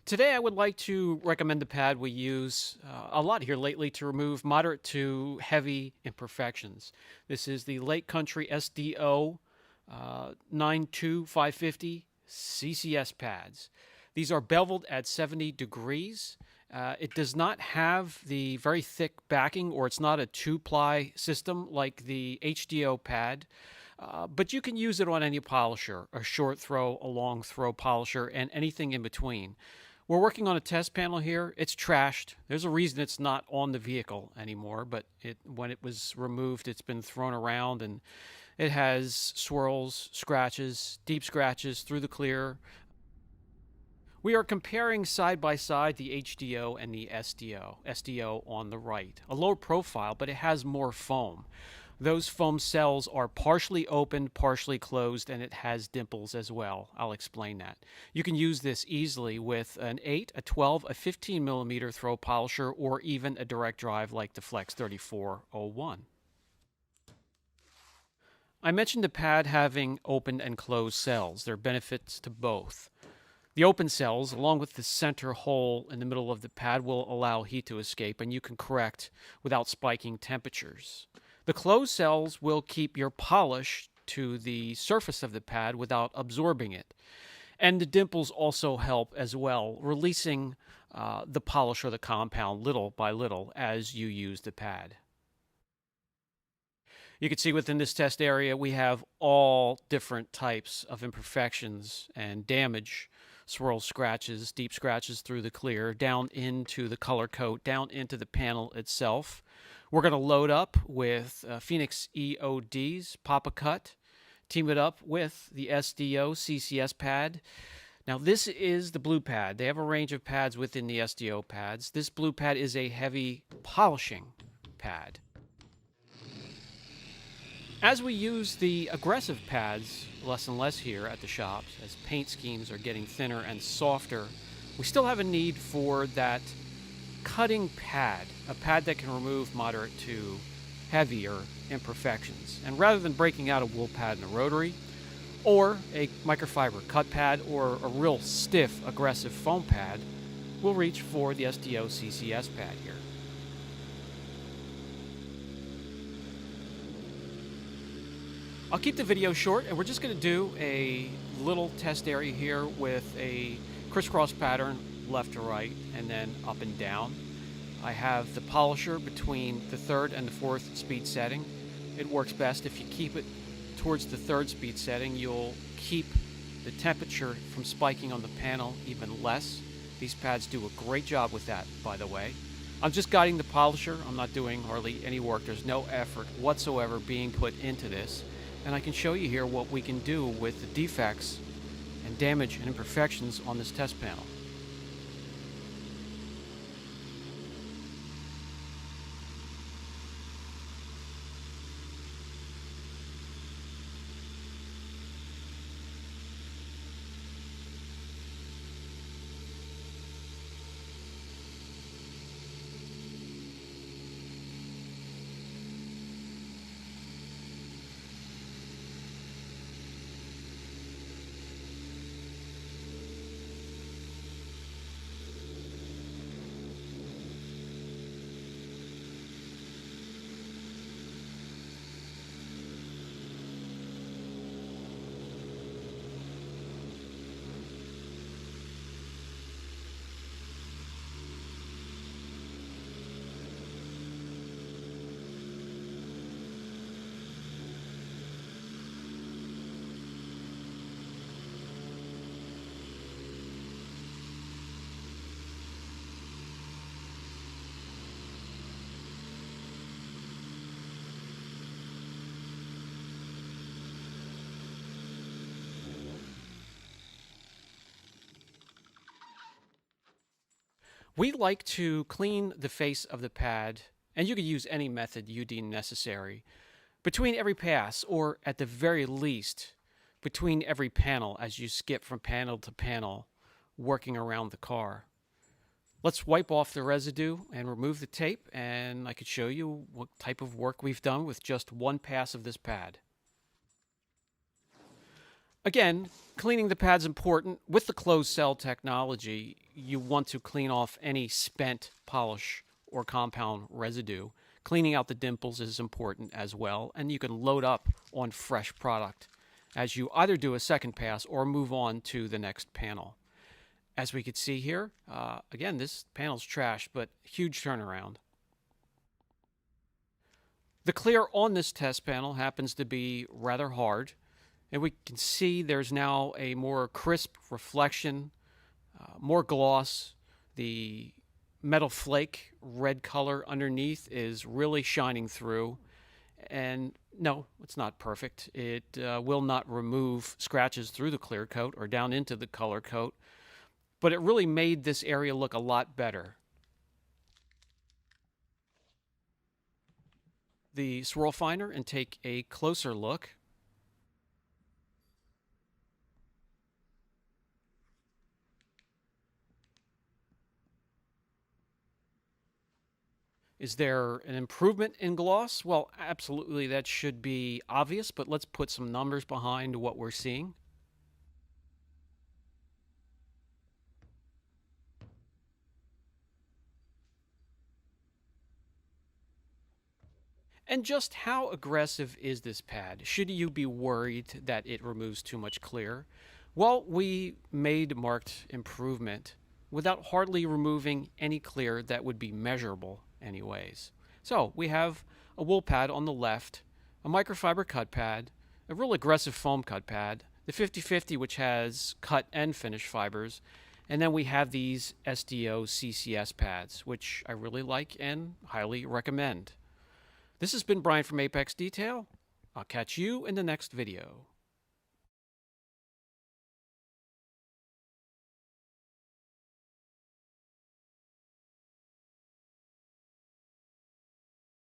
Today, I would like to recommend the pad we use a lot here lately to remove moderate to heavy imperfections. This is the Lake Country SDO 92550 CCS pads. These are beveled at 70 degrees. It does not have the very thick backing, or it's not a two-ply system like the HDO pad. But you can use it on any polisher, a short throw, a long throw polisher, and anything in between. We're working on a test panel here. It's trashed. There's a reason it's not on the vehicle anymore, but when it was removed, it's been thrown around, and it has swirls, scratches, deep scratches through the clear. We are comparing side by side the HDO and the SDO. SDO on the right. A lower profile, but it has more foam. Those foam cells are partially opened, partially closed, and it has dimples as well. I'll explain that. You can use this easily with an 8, a 12, a 15 millimeter throw polisher, or even a direct drive like the Flex 3401. I mentioned the pad having open and closed cells. There are benefits to both. The open cells, along with the center hole in the middle of the pad, will allow heat to escape, and you can correct without spiking temperatures. The closed cells will keep your polish to the surface of the pad without absorbing it. And the dimples also help as well, releasing the polish or the compound little by little as you use the pad. You can see within this test area we have all different types of imperfections and damage. Swirl scratches, deep scratches through the clear, down into the color coat, down into the panel itself. We're going to load up with Phoenix EOD's Papa Cut, team it up with the SDO-CCS pad. Now this is the blue pad. They have a range of pads within the SDO pads. This blue pad is a heavy polishing pad. As we use the aggressive pads less and less here at the shops, as paint schemes are getting thinner and softer, we still have a need for that cutting pad, a pad that can remove moderate to heavier imperfections. And rather than breaking out a wool pad in a rotary, or a microfiber cut pad, or a real stiff, aggressive foam pad, we'll reach for the SDO-CCS pad here. I'll keep the video short, and we're just going to do a little test area here with a crisscross pattern, left to right, and then up and down. I have the polisher between the 3rd and the 4th speed setting. It works best if you keep it towards the 3rd speed setting. You'll keep the temperature from spiking on the panel even less. These pads do a great job with that, by the way. I'm just guiding the polisher. I'm not doing hardly any work. There's no effort whatsoever being put into this. And I can show you here what we can do with the defects and damage and imperfections on this test panel. We like to clean the face of the pad, and you can use any method you deem necessary, between every pass, or at the very least, between every panel as you skip from panel to panel, working around the car. Let's wipe off the residue and remove the tape, and I could show you what type of work we've done with just one pass of this pad. Again, cleaning the pad's important. With the closed cell technology, you want to clean off any spent polish or compound residue. Cleaning out the dimples is important as well, and you can load up on fresh product as you either do a second pass or move on to the next panel. As we could see here, again, this panel's trash, but huge turnaround. The clear on this test panel happens to be rather hard, and we can see there's now a more crisp reflection, more gloss. The metal flake red color underneath is really shining through. And no, it's not perfect. It will not remove scratches through the clear coat or down into the color coat, but it really made this area look a lot better. The swirl finder and take a closer look. Is there an improvement in gloss? Well, absolutely, that should be obvious, but let's put some numbers behind what we're seeing. And just how aggressive is this pad? Should you be worried that it removes too much clear? Well, we made marked improvement without hardly removing any clear that would be measurable anyways. So we have a wool pad on the left, a microfiber cut pad, a real aggressive foam cut pad, the 50/50 which has cut and finish fibers, and then we have these SDO-CCS pads, which I really like and highly recommend. This has been Brian from Apex Detail. I'll catch you in the next video.